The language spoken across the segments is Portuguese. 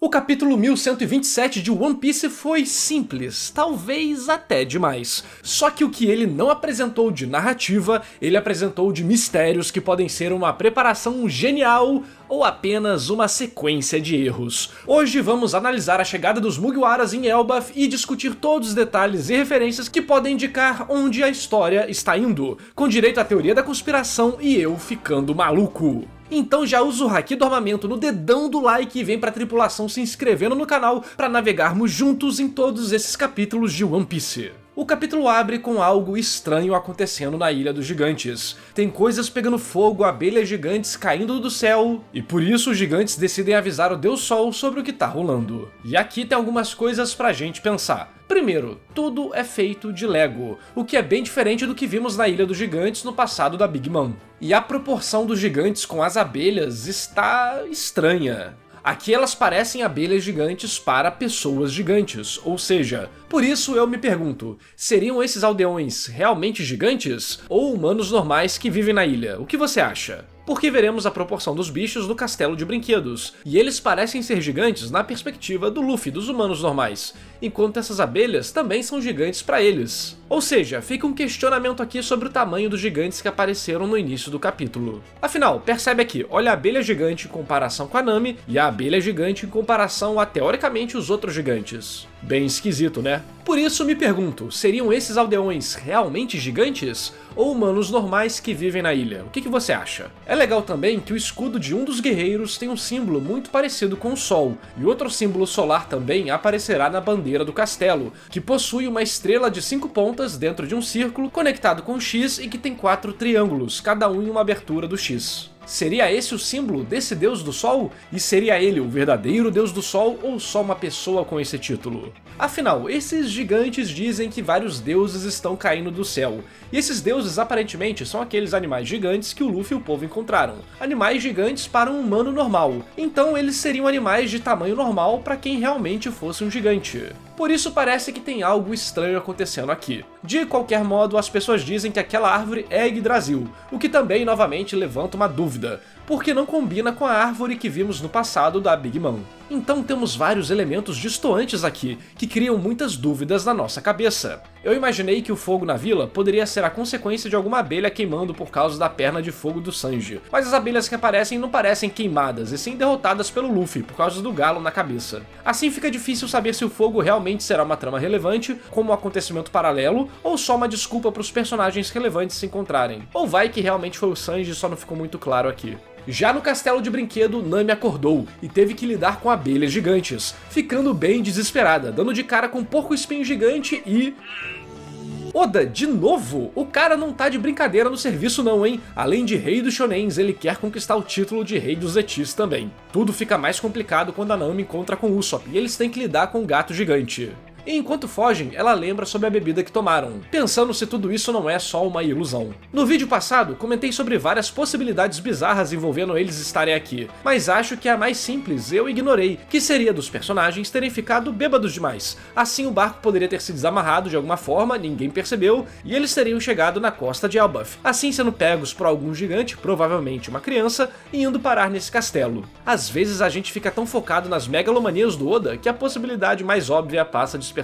O capítulo 1127 de One Piece foi simples, talvez até demais. Só que o que ele não apresentou de narrativa, ele apresentou de mistérios que podem ser uma preparação genial ou apenas uma sequência de erros. Hoje vamos analisar a chegada dos Mugiwaras em Elbaf e discutir todos os detalhes e referências que podem indicar onde a história está indo, com direito à teoria da conspiração e eu ficando maluco. Então já usa o haki do armamento no dedão do like e vem pra tripulação se inscrevendo no canal para navegarmos juntos em todos esses capítulos de One Piece. O capítulo abre com algo estranho acontecendo na Ilha dos Gigantes. Tem coisas pegando fogo, abelhas gigantes caindo do céu, e por isso os gigantes decidem avisar o Deus Sol sobre o que tá rolando. E aqui tem algumas coisas pra gente pensar. Primeiro, tudo é feito de Lego, o que é bem diferente do que vimos na Ilha dos Gigantes no passado da Big Mom. E a proporção dos gigantes com as abelhas está estranha. Aqui elas parecem abelhas gigantes para pessoas gigantes, ou seja, por isso eu me pergunto, seriam esses aldeões realmente gigantes? Ou humanos normais que vivem na ilha? O que você acha? Porque veremos a proporção dos bichos no castelo de brinquedos, e eles parecem ser gigantes na perspectiva do Luffy, dos humanos normais, enquanto essas abelhas também são gigantes para eles. Ou seja, fica um questionamento aqui sobre o tamanho dos gigantes que apareceram no início do capítulo. Afinal, percebe aqui, olha a abelha gigante em comparação com a Nami, e a abelha gigante em comparação a, teoricamente, os outros gigantes. Bem esquisito, né? Por isso me pergunto, seriam esses aldeões realmente gigantes? Ou humanos normais que vivem na ilha? O que você acha? É legal também que o escudo de um dos guerreiros tem um símbolo muito parecido com o Sol, e outro símbolo solar também aparecerá na bandeira do castelo, que possui uma estrela de 5 pontas dentro de um círculo conectado com o X e que tem 4 triângulos, cada um em uma abertura do X. Seria esse o símbolo desse Deus do Sol? E seria ele o verdadeiro Deus do Sol ou só uma pessoa com esse título? Afinal, esses gigantes dizem que vários deuses estão caindo do céu, e esses deuses aparentemente são aqueles animais gigantes que o Luffy e o povo encontraram. Animais gigantes para um humano normal, então eles seriam animais de tamanho normal para quem realmente fosse um gigante. Por isso parece que tem algo estranho acontecendo aqui. De qualquer modo, as pessoas dizem que aquela árvore é Yggdrasil, o que também novamente levanta uma dúvida, porque não combina com a árvore que vimos no passado da Big Mom. Então temos vários elementos destoantes aqui, que criam muitas dúvidas na nossa cabeça. Eu imaginei que o fogo na vila poderia ser a consequência de alguma abelha queimando por causa da perna de fogo do Sanji, mas as abelhas que aparecem não parecem queimadas, e sim derrotadas pelo Luffy, por causa do galo na cabeça. Assim fica difícil saber se o fogo realmente será uma trama relevante, como um acontecimento paralelo, ou só uma desculpa para os personagens relevantes se encontrarem. Ou vai que realmente foi o Sanji e só não ficou muito claro aqui. Já no castelo de brinquedo, Nami acordou e teve que lidar com abelhas gigantes, ficando bem desesperada, dando de cara com um porco-espinho gigante e... Oda, de novo? O cara não tá de brincadeira no serviço não, hein? Além de rei dos shonens, ele quer conquistar o título de rei dos etis também. Tudo fica mais complicado quando a Nami encontra com Usopp e eles têm que lidar com um gato gigante. E enquanto fogem, ela lembra sobre a bebida que tomaram, pensando se tudo isso não é só uma ilusão. No vídeo passado, comentei sobre várias possibilidades bizarras envolvendo eles estarem aqui, mas acho que a mais simples eu ignorei, que seria dos personagens terem ficado bêbados demais. Assim o barco poderia ter se desamarrado de alguma forma, ninguém percebeu, e eles teriam chegado na costa de Elbaf, assim sendo pegos por algum gigante, provavelmente uma criança, e indo parar nesse castelo. Às vezes a gente fica tão focado nas megalomanias do Oda que a possibilidade mais óbvia passa despercebida.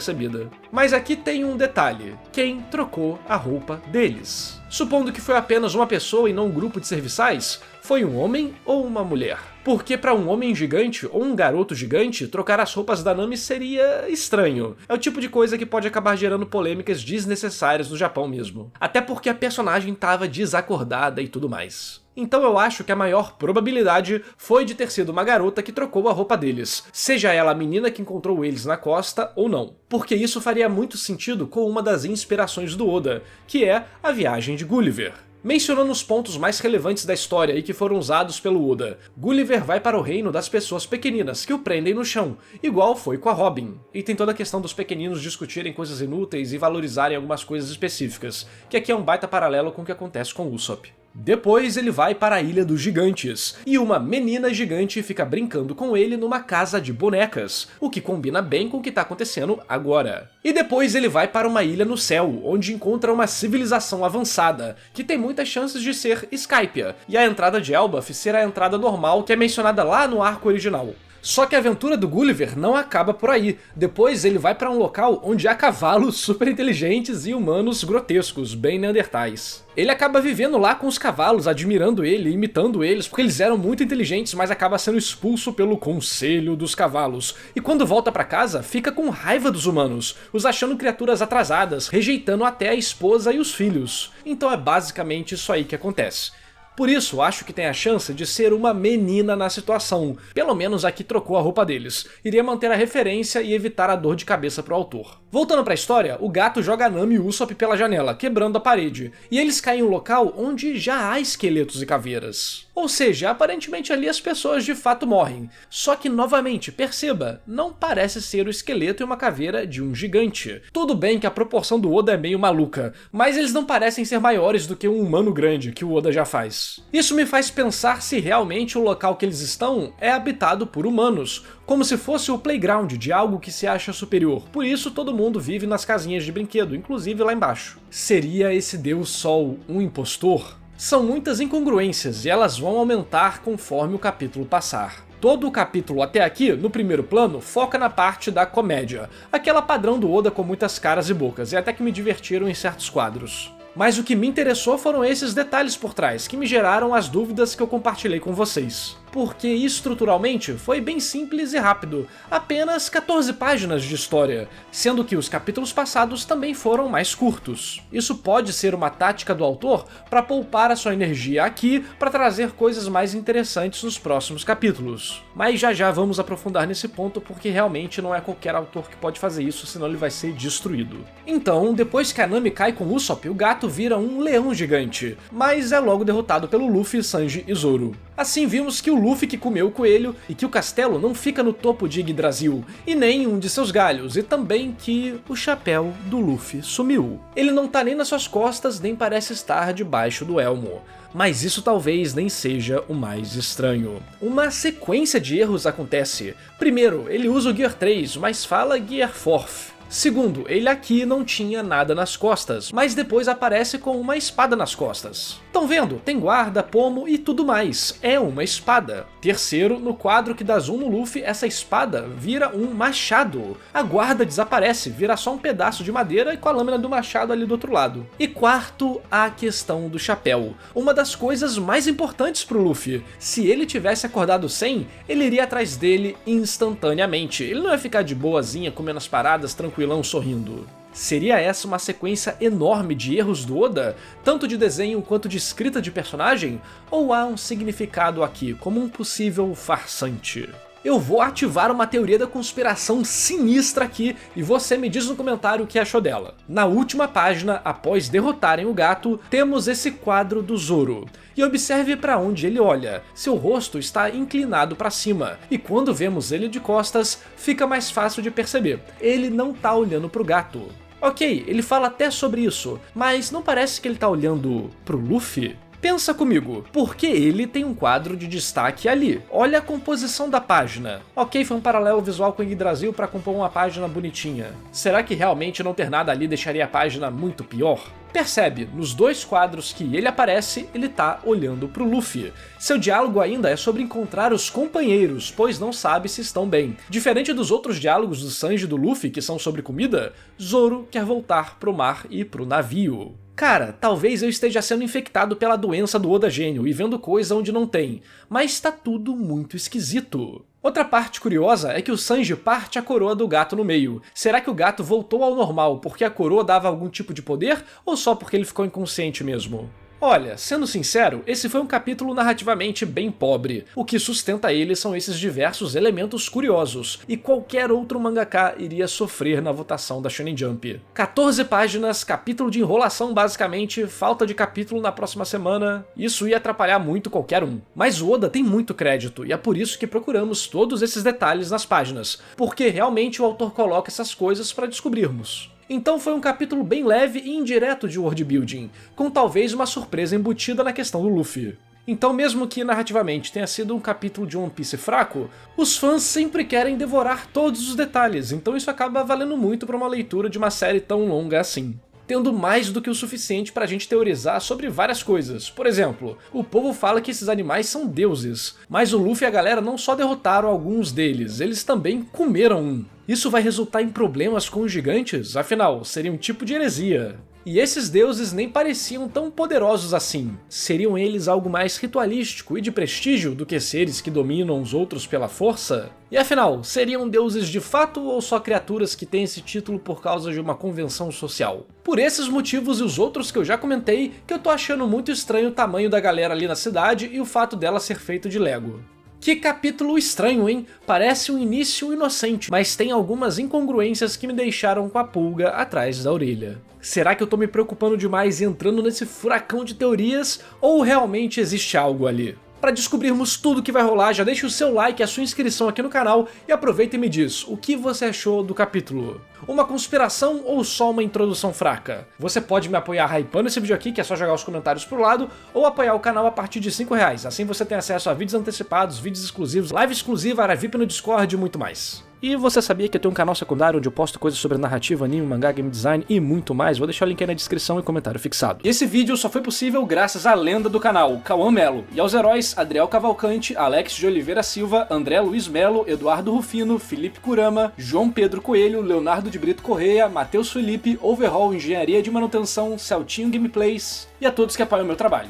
Mas aqui tem um detalhe: quem trocou a roupa deles? Supondo que foi apenas uma pessoa e não um grupo de serviçais, foi um homem ou uma mulher? Porque para um homem gigante ou um garoto gigante, trocar as roupas da Nami seria estranho. É o tipo de coisa que pode acabar gerando polêmicas desnecessárias no Japão mesmo. Até porque a personagem estava desacordada e tudo mais. Então eu acho que a maior probabilidade foi de ter sido uma garota que trocou a roupa deles, seja ela a menina que encontrou eles na costa ou não. Porque isso faria muito sentido com uma das inspirações do Oda, que é a viagem de Gulliver. Mencionando os pontos mais relevantes da história e que foram usados pelo Oda, Gulliver vai para o reino das pessoas pequeninas, que o prendem no chão, igual foi com a Robin. E tem toda a questão dos pequeninos discutirem coisas inúteis e valorizarem algumas coisas específicas, que aqui é um baita paralelo com o que acontece com Usopp. Depois ele vai para a Ilha dos Gigantes, e uma menina gigante fica brincando com ele numa casa de bonecas, o que combina bem com o que tá acontecendo agora. E depois ele vai para uma ilha no céu, onde encontra uma civilização avançada, que tem muitas chances de ser Skypiea, e a entrada de Elbaf será a entrada normal que é mencionada lá no arco original. Só que a aventura do Gulliver não acaba por aí. Depois ele vai para um local onde há cavalos super inteligentes e humanos grotescos, bem neandertais. Ele acaba vivendo lá com os cavalos, admirando ele, imitando eles, porque eles eram muito inteligentes, mas acaba sendo expulso pelo Conselho dos Cavalos. E quando volta pra casa, fica com raiva dos humanos, os achando criaturas atrasadas, rejeitando até a esposa e os filhos. Então é basicamente isso aí que acontece. Por isso, acho que tem a chance de ser uma menina na situação, pelo menos a que trocou a roupa deles. Iria manter a referência e evitar a dor de cabeça pro autor. Voltando pra história, o gato joga Nami e Usopp pela janela, quebrando a parede, e eles caem em um local onde já há esqueletos e caveiras. Ou seja, aparentemente ali as pessoas de fato morrem. Só que, novamente, perceba, não parece ser o esqueleto e uma caveira de um gigante. Tudo bem que a proporção do Oda é meio maluca, mas eles não parecem ser maiores do que um humano grande, que o Oda já faz. Isso me faz pensar se realmente o local que eles estão é habitado por humanos, como se fosse o playground de algo que se acha superior. Por isso todo mundo vive nas casinhas de brinquedo, inclusive lá embaixo. Seria esse Deus Sol um impostor? São muitas incongruências e elas vão aumentar conforme o capítulo passar. Todo o capítulo até aqui, no primeiro plano, foca na parte da comédia, aquela padrão do Oda com muitas caras e bocas, e até que me divertiram em certos quadros. Mas o que me interessou foram esses detalhes por trás, que me geraram as dúvidas que eu compartilhei com vocês. Porque estruturalmente foi bem simples e rápido, apenas 14 páginas de história, sendo que os capítulos passados também foram mais curtos. Isso pode ser uma tática do autor para poupar a sua energia aqui para trazer coisas mais interessantes nos próximos capítulos. Mas já vamos aprofundar nesse ponto porque realmente não é qualquer autor que pode fazer isso, senão ele vai ser destruído. Então, depois que a Nami cai com Usopp, o gato vira um leão gigante, mas é logo derrotado pelo Luffy, Sanji e Zoro. Assim vimos que o Luffy que comeu o coelho e que o castelo não fica no topo de Yggdrasil, e nem um de seus galhos, e também que o chapéu do Luffy sumiu. Ele não tá nem nas suas costas, nem parece estar debaixo do elmo. Mas isso talvez nem seja o mais estranho. Uma sequência de erros acontece. Primeiro, ele usa o Gear 3, mas fala Gear 4. Segundo, ele aqui não tinha nada nas costas, mas depois aparece com uma espada nas costas. Tão vendo? Tem guarda, pomo e tudo mais. É uma espada. Terceiro, no quadro que dá zoom no Luffy, essa espada vira um machado. A guarda desaparece, vira só um pedaço de madeira e com a lâmina do machado ali do outro lado. E quarto, a questão do chapéu. Uma das coisas mais importantes pro Luffy. Se ele tivesse acordado sem, ele iria atrás dele instantaneamente. Ele não ia ficar de boazinha, comendo as paradas, tranquilão, sorrindo. Seria essa uma sequência enorme de erros do Oda, tanto de desenho quanto de escrita de personagem? Ou há um significado aqui, como um possível farsante? Eu vou ativar uma teoria da conspiração sinistra aqui e você me diz no comentário o que achou dela. Na última página, após derrotarem o gato, temos esse quadro do Zoro. E observe para onde ele olha. Seu rosto está inclinado para cima, e quando vemos ele de costas, fica mais fácil de perceber. Ele não tá olhando pro gato. Ok, ele fala até sobre isso, mas não parece que ele tá olhando pro Luffy? Pensa comigo, por que ele tem um quadro de destaque ali? Olha a composição da página. Ok, foi um paralelo visual com o Yggdrasil para compor uma página bonitinha. Será que realmente não ter nada ali deixaria a página muito pior? Percebe, nos dois quadros que ele aparece, ele tá olhando pro Luffy. Seu diálogo ainda é sobre encontrar os companheiros, pois não sabe se estão bem. Diferente dos outros diálogos do Sanji e do Luffy, que são sobre comida, Zoro quer voltar pro mar e pro navio. Cara, talvez eu esteja sendo infectado pela doença do Oda Gênio e vendo coisa onde não tem, mas tá tudo muito esquisito. Outra parte curiosa é que o Sanji parte a coroa do gato no meio. Será que o gato voltou ao normal porque a coroa dava algum tipo de poder ou só porque ele ficou inconsciente mesmo? Olha, sendo sincero, esse foi um capítulo narrativamente bem pobre. O que sustenta ele são esses diversos elementos curiosos, e qualquer outro mangaka iria sofrer na votação da Shonen Jump. 14 páginas, capítulo de enrolação basicamente, falta de capítulo na próxima semana, isso ia atrapalhar muito qualquer um. Mas o Oda tem muito crédito, e é por isso que procuramos todos esses detalhes nas páginas, porque realmente o autor coloca essas coisas para descobrirmos. Então foi um capítulo bem leve e indireto de world building, com talvez uma surpresa embutida na questão do Luffy. Então mesmo que narrativamente tenha sido um capítulo de One Piece fraco, os fãs sempre querem devorar todos os detalhes, então isso acaba valendo muito para uma leitura de uma série tão longa assim. tendo mais do que o suficiente pra gente teorizar sobre várias coisas. Por exemplo, o povo fala que esses animais são deuses, mas o Luffy e a galera não só derrotaram alguns deles, eles também comeram um. Isso vai resultar em problemas com os gigantes? Afinal, seria um tipo de heresia. E esses deuses nem pareciam tão poderosos assim. Seriam eles algo mais ritualístico e de prestígio do que seres que dominam os outros pela força? E afinal, seriam deuses de fato ou só criaturas que têm esse título por causa de uma convenção social? Por esses motivos e os outros que eu já comentei, que eu tô achando muito estranho o tamanho da galera ali na cidade e o fato dela ser feito de Lego. Que capítulo estranho, hein? Parece um início inocente, mas tem algumas incongruências que me deixaram com a pulga atrás da orelha. Será que eu tô me preocupando demais e entrando nesse furacão de teorias, ou realmente existe algo ali? Para descobrirmos tudo que vai rolar, já deixa o seu like e a sua inscrição aqui no canal e aproveita e me diz o que você achou do capítulo. Uma conspiração ou só uma introdução fraca? Você pode me apoiar hypando esse vídeo aqui, que é só jogar os comentários pro lado, ou apoiar o canal a partir de R$5. Assim você tem acesso a vídeos antecipados, vídeos exclusivos, live exclusiva, área VIP no Discord e muito mais. E você sabia que eu tenho um canal secundário onde eu posto coisas sobre narrativa, anime, mangá, game design e muito mais? Vou deixar o link aí na descrição e comentário fixado. E esse vídeo só foi possível graças à lenda do canal, Cauã Melo, e aos heróis Adriel Cavalcante, Alex de Oliveira Silva, André Luiz Melo, Eduardo Rufino, Felipe Kurama, João Pedro Coelho, Leonardo de Brito Correia, Matheus Felipe, Overhaul Engenharia de Manutenção, Celtinho Gameplays e a todos que apoiam o meu trabalho.